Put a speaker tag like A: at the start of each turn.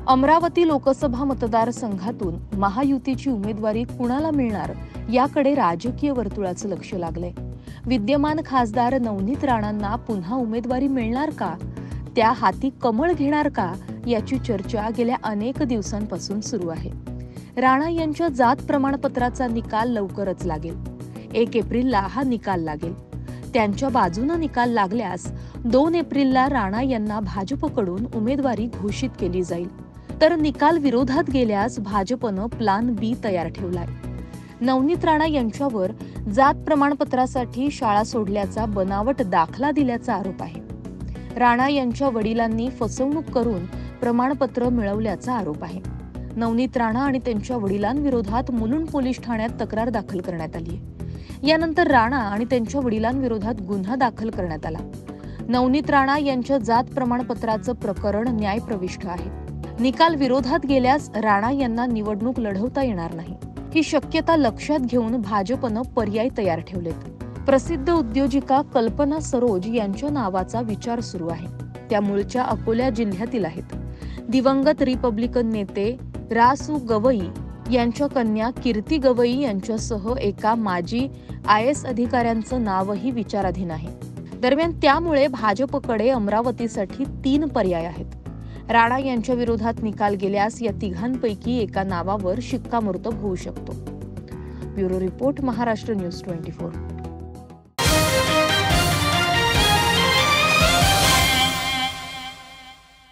A: अमरावती लोकसभा मतदारसंघातून महायुतीची उमेदवारी कुणाला मिळणार याकडे राजकीय वर्तुळाचं लक्ष लागलंय। विद्यमान खासदार नवनीत राणांना पुन्हा उमेदवारी मिळणार का, त्या हाती कमळ घेणार का, याची चर्चा गेल्या अनेक दिवसांपासून सुरू आहे। राणा यांच्या जात प्रमाणपत्राचा निकाल लवकरच लागेल। 1 एप्रिलला हा निकाल लागेल। त्यांच्या बाजूने निकाल लागल्यास 2 एप्रिलला राणा यांना भाजपकडून उमेदवारी घोषित केली जाईल। तर निकाल विरोधात गेल्यास भाजपनं प्लान बी तयार ठेवलाय। नवनीत राणा यांच्यावर जात प्रमाणपत्रासाठी शाळा सोडल्याचा बनावट दाखला दिल्याचा आरोप आहे। राणा यांच्या वडिलांनी फसवणूक करून प्रमाणपत्र मिळवल्याचा आरोप आहे। नवनीत राणा आणि त्यांच्या वडिलांविरोधात मुलुंड पोलीस ठाण्यात तक्रार दाखल करण्यात आली आहे। यानंतर राणा आणि त्यांच्या वडिलांविरोधात गुन्हा दाखल करण्यात आला। नवनीत राणा यांच्या जात प्रमाणपत्राचं प्रकरण न्यायप्रविष्ट आहे। निकाल विरोधात गेल्यास राणा यांना निवडणूक लढवता येणार नाही, ही शक्यता लक्षात घेऊन भाजपनं पर्याय तयार ठेवलेत। प्रसिद्ध उद्योजिका कल्पना सरोज यांच्या नावाचा विचार सुरू आहे। त्या मूळच्या अकोला जिल्ह्यातील आहेत। दिवंगत रिपब्लिकन नेते रा.सु. गवई यांच्या कन्या कीर्ती गवई यांच्यासह एका माजी IAS अधिकाऱ्यांचं नावही विचाराधीन आहे। दरम्यान त्यामुळे भाजपकडे अमरावतीसाठी 3 पर्याय आहेत। राणा यांच्या विरोधात निकाल गेल्यास या तिघांपैकी एका नावावर शिक्कामोर्तब होऊ शकतो। Bureau report, Maharashtra news 24।